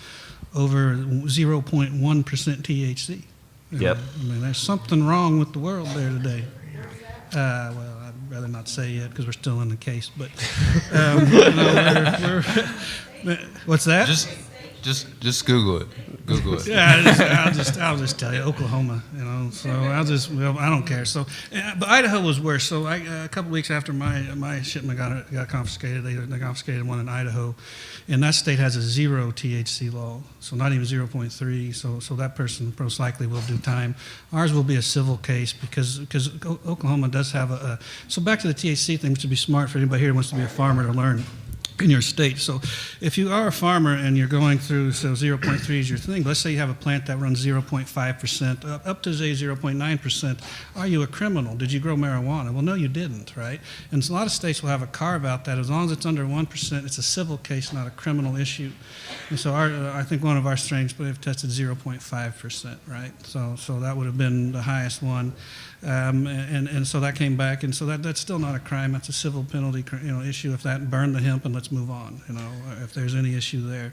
[SPEAKER 5] over 0.1% THC.
[SPEAKER 2] Yep.
[SPEAKER 5] I mean, there's something wrong with the world there today. Well, I'd rather not say yet because we're still in the case. But what's that?
[SPEAKER 3] Just Google it. Google it.
[SPEAKER 5] Yeah, I'll just tell you, Oklahoma. So I don't care. So, but Idaho was worse. So a couple weeks after my shipment got confiscated, they confiscated one in Idaho, and that state has a 0 THC law, so not even 0.3. So that person most likely will do time. Ours will be a civil case because Oklahoma does have a. So back to the THC thing, which would be smart for anybody here who wants to be a farmer to learn. in your state. So if you are a farmer and you're going through, so 0.3 is your thing, let's say you have a plant that runs 0.5%, up to say 0.9%, are you a criminal? Did you grow marijuana? Well, no, you didn't, right? And a lot of states will have a carve out that as long as it's under 1%, it's a civil case, not a criminal issue. And so I think one of our strains would have tested 0.5%, right? So that would have been the highest one. And so that came back, and so that's still not a crime. That's a civil penalty, issue. If that, burn the hemp and let's move on. If there's any issue there,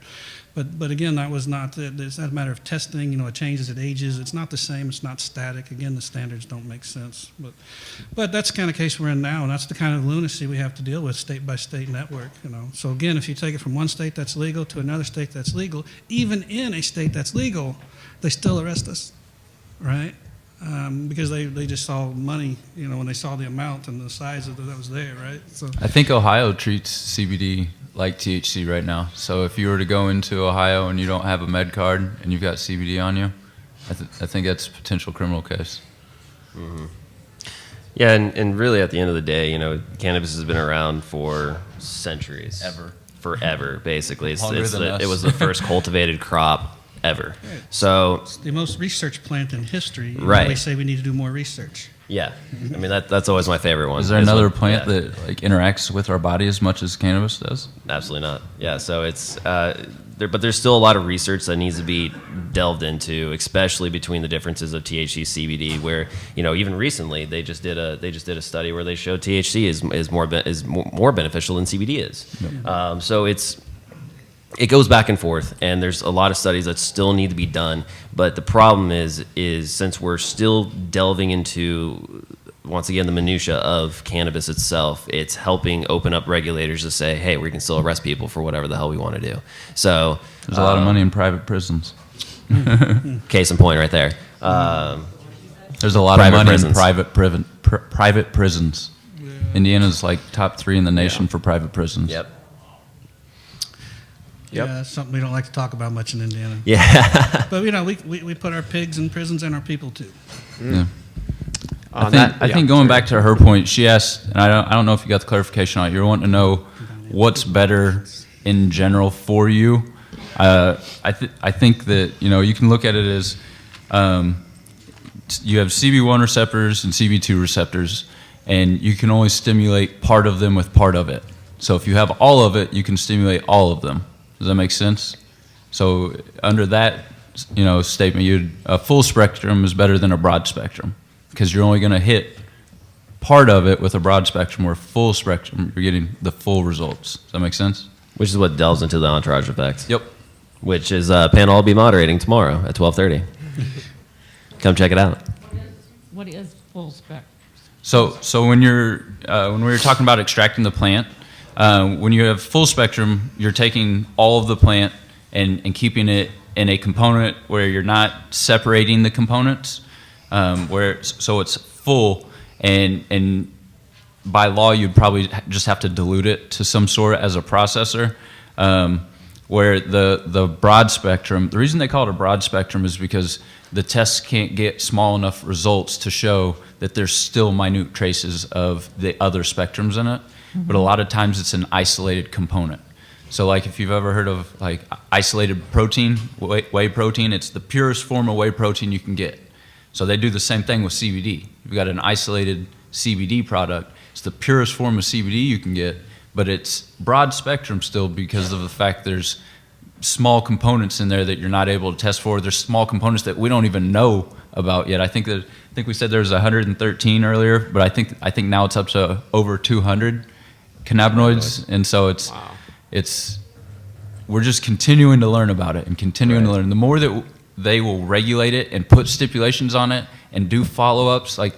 [SPEAKER 5] but again, that was not. It's not a matter of testing. It changes, it ages. It's not the same. It's not static. Again, the standards don't make sense. But that's the kind of case we're in now, and that's the kind of lunacy we have to deal with state by state network. So again, if you take it from one state that's legal to another state that's legal, even in a state that's legal, they still arrest us, right? Because they just saw money, when they saw the amount and the size of that was there, right? So
[SPEAKER 3] I think Ohio treats CBD like THC right now. So if you were to go into Ohio and you don't have a med card and you've got CBD on you, I think that's a potential criminal case.
[SPEAKER 2] Mm-hmm. Yeah, and really at the end of the day, cannabis has been around for centuries. Forever, basically.
[SPEAKER 3] Longer than us.
[SPEAKER 2] It was the first cultivated crop ever. So
[SPEAKER 5] it's the most researched plant in history.
[SPEAKER 2] Right.
[SPEAKER 5] We say we need to do more research.
[SPEAKER 2] yeah, I mean that's always my favorite one.
[SPEAKER 3] Is there another plant that interacts with our body as much as cannabis does?
[SPEAKER 2] Absolutely not. Yeah, so it's but there's still a lot of research that needs to be delved into, especially between the differences of THC, CBD. Where even recently they just did a study where they showed THC is more beneficial than CBD is. Yep. So it goes back and forth, and there's a lot of studies that still need to be done. But the problem is since we're still delving into, once again, the minutia of cannabis itself, it's helping open up regulators to say, hey, we can still arrest people for whatever the hell we want to do. So
[SPEAKER 3] there's a lot of money in private prisons.
[SPEAKER 2] Case in point right there.
[SPEAKER 3] There's a lot of money
[SPEAKER 2] prisons.
[SPEAKER 3] in private prisons. Yeah. Indiana's like top 3 in the nation for private prisons.
[SPEAKER 2] Yep.
[SPEAKER 5] Yeah, that's something we don't like to talk about much in Indiana.
[SPEAKER 2] Yeah.
[SPEAKER 5] But we put our pigs in prisons and our people too.
[SPEAKER 3] Yeah. I think going back to her point, she asked, and I don't know if you got the clarification on it. You're wanting to know what's better in general for you. I think that you can look at it as you have CB1 receptors and CB2 receptors, and you can only stimulate part of them with part of it. So if you have all of it, you can stimulate all of them. Does that make sense? So under that, statement, a full spectrum is better than a broad spectrum because you're only going to hit part of it with a broad spectrum, where full spectrum, you're getting the full results. Does that make sense?
[SPEAKER 2] Which is what delves into the entourage effect.
[SPEAKER 3] Yep.
[SPEAKER 2] Which is a panel I'll be moderating tomorrow at 12:30. Come check it out.
[SPEAKER 9] What is full spectrum?
[SPEAKER 3] So when we were talking about extracting the plant, when you have full spectrum, you're taking all of the plant and keeping it in a component where you're not separating the components, so it's full, and by law you'd probably just have to dilute it to some sort as a processor. Where the broad spectrum, the reason they call it a broad spectrum is because the tests can't get small enough results to show that there's still minute traces of the other spectrums in it. Mm-hmm. But a lot of times it's an isolated component. So like if you've ever heard of like isolated protein, whey protein, it's the purest form of whey protein you can get. So they do the same thing with CBD. You've got an isolated CBD product. It's the purest form of CBD you can get, but it's broad spectrum still because of the fact there's small components in there that you're not able to test for. There's small components that we don't even know about yet. I think we said there's 113 earlier, but I think now it's up to over 200 cannabinoids, and so we're just continuing to learn about it and continuing to learn. The more that they will regulate it and put stipulations on it and do follow-ups, like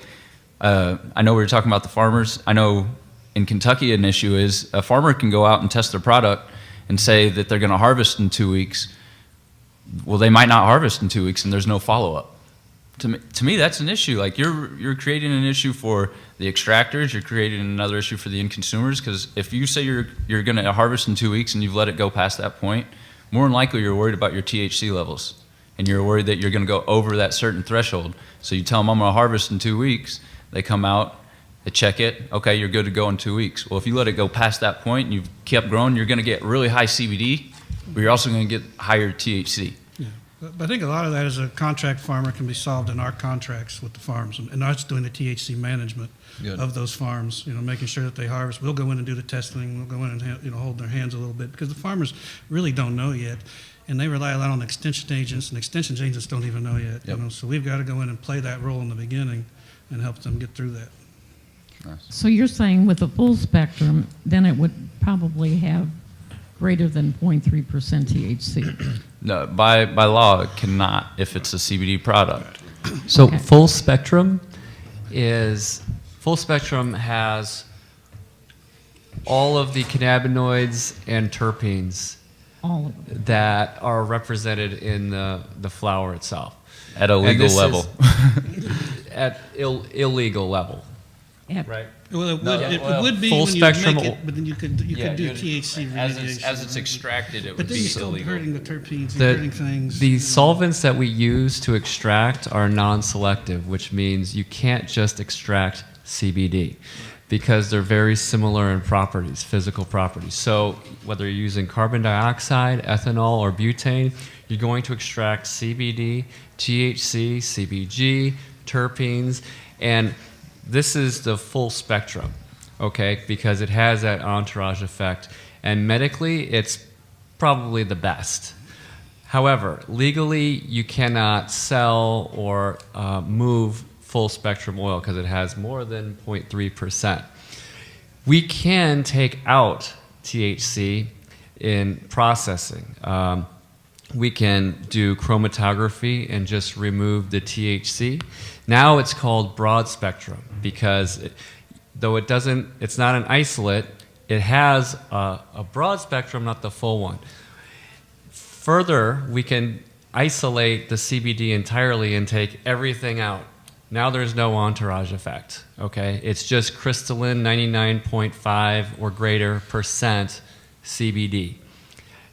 [SPEAKER 3] I know we were talking about the farmers. I know in Kentucky an issue is a farmer can go out and test their product and say that they're going to harvest in 2 weeks. Well, they might not harvest in 2 weeks, and there's no follow-up. To me, that's an issue. Like you're creating an issue for the extractors. You're creating another issue for the end consumers. Because if you say you're going to harvest in 2 weeks and you've let it go past that point, more than likely you're worried about your THC levels, and you're worried that you're going to go over that certain threshold. So you tell them I'm going to harvest in 2 weeks. They come out They check it. Okay, you're good to go in 2 weeks. Well, if you let it go past that point and you've kept growing, you're going to get really high CBD, but you're also going to get higher THC.
[SPEAKER 5] Yeah. But I think a lot of that as a contract farmer can be solved in our contracts with the farms, and us doing the THC management of those farms, making sure that they harvest. We'll go in and do the testing. We'll go in and hold their hands a little bit, because the farmers really don't know yet, and they rely a lot on extension agents, and extension agents don't even know yet. So we've got to go in and play that role in the beginning and help them get through that.
[SPEAKER 3] Nice.
[SPEAKER 10] So you're saying with a full spectrum, then it would probably have greater than 0.3% THC.
[SPEAKER 3] No, by law, it cannot if it's a CBD product.
[SPEAKER 4] So
[SPEAKER 10] Okay.
[SPEAKER 4] full spectrum has all of the cannabinoids and terpenes
[SPEAKER 10] All of them.
[SPEAKER 4] that are represented in the flower itself.
[SPEAKER 3] At a
[SPEAKER 4] And
[SPEAKER 3] legal
[SPEAKER 4] this
[SPEAKER 3] level.
[SPEAKER 4] At illegal level,
[SPEAKER 10] Yep.
[SPEAKER 4] right?
[SPEAKER 5] Well, it
[SPEAKER 3] well,
[SPEAKER 5] would be
[SPEAKER 4] full
[SPEAKER 5] when
[SPEAKER 4] spectrum
[SPEAKER 5] you make it, but then you could do THC remediation.
[SPEAKER 3] As it's extracted, it
[SPEAKER 5] But
[SPEAKER 3] would
[SPEAKER 5] then
[SPEAKER 3] be
[SPEAKER 5] you're still
[SPEAKER 3] illegal.
[SPEAKER 5] hurting the terpenes, you're hurting things.
[SPEAKER 4] The solvents that we use to extract are non-selective, which means you can't just extract CBD because they're very similar in properties, physical properties. So whether you're using carbon dioxide, ethanol, or butane, you're going to extract CBD, THC, CBG, terpenes, and this is the full spectrum, okay, because it has that entourage effect. And medically, it's probably the best. However, legally, you cannot sell or move full spectrum oil because it has more than 0.3%. We can take out THC in processing. We can do chromatography and just remove the THC. Now it's called broad spectrum because though it's not an isolate, it has a broad spectrum, not the full one. Further, we can isolate the CBD entirely and take everything out. Now there's no entourage effect, okay? It's just crystalline 99.5 or greater percent CBD.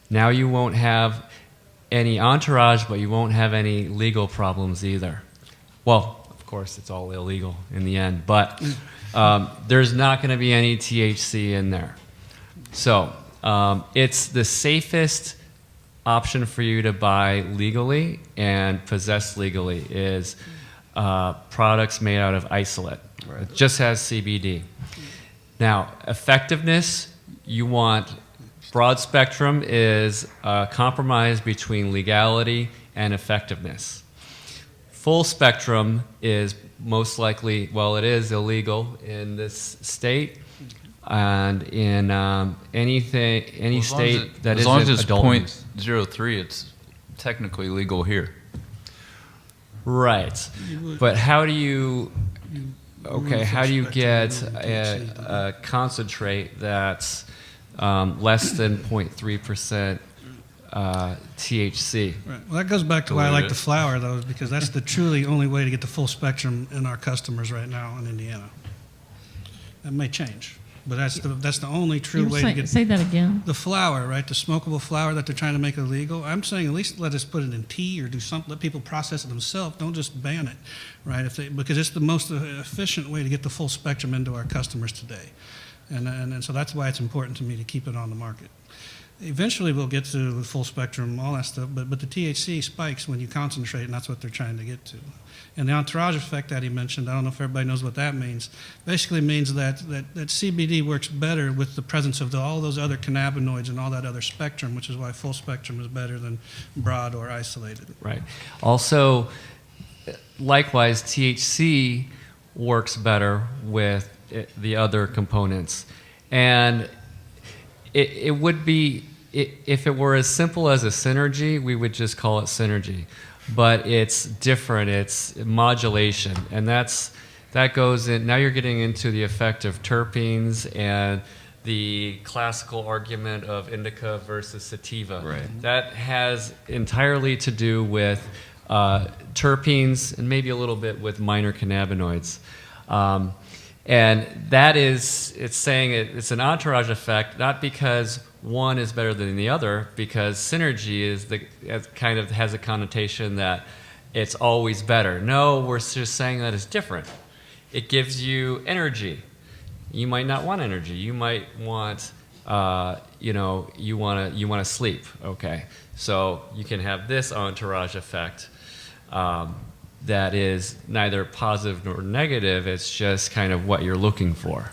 [SPEAKER 4] Now you won't have any entourage, but you won't have any legal problems either. Well, of course, it's all illegal in the end, but there's not going to be any THC in there. So it's the safest option for you to buy legally and possess legally is products made out of isolate. Right. It just has CBD. Now, effectiveness, you want broad spectrum is a compromise between legality and effectiveness. Full spectrum is most likely, well, it is illegal in this state and in any state that
[SPEAKER 3] as long as
[SPEAKER 4] isn't
[SPEAKER 3] it's
[SPEAKER 4] adult use.
[SPEAKER 3] 0.03, it's technically legal here.
[SPEAKER 4] Right, but how do you get a concentrate that's less than 0.3% THC?
[SPEAKER 5] Right. Well, that goes back to why I like the flower, though, because that's the truly only way to get the full spectrum in our customers right now in Indiana. That may change, but that's the only true way to get
[SPEAKER 10] Say that again.
[SPEAKER 5] the flower, right? The smokable flower that they're trying to make illegal. I'm saying at least let us put it in tea or do something. Let people process it themselves. Don't just ban it, right? Because it's the most efficient way to get the full spectrum into our customers today, and so that's why it's important to me to keep it on the market. Eventually, we'll get to the full spectrum, all that stuff, but the THC spikes when you concentrate, and that's what they're trying to get to. And the entourage effect that he mentioned, I don't know if everybody knows what that means. Basically means that CBD works better with the presence of all those other cannabinoids and all that other spectrum, which is why full spectrum is better than broad or isolated.
[SPEAKER 4] Right. Also, likewise, THC works better with the other components. And it would be, if it were as simple as a synergy, we would just call it synergy. But it's different, it's modulation. And that goes in, now you're getting into the effect of terpenes and the classical argument of indica versus sativa.
[SPEAKER 2] Right.
[SPEAKER 4] That has entirely to do with terpenes and maybe a little bit with minor cannabinoids. And that is, it's saying it's an entourage effect, not because one is better than the other, because synergy kind of has a connotation that it's always better. No, we're just saying that it's different. it gives you energy. You might not want energy. You might want, you want to sleep. Okay, so you can have this entourage effect that is neither positive nor negative. It's just kind of what you're looking for.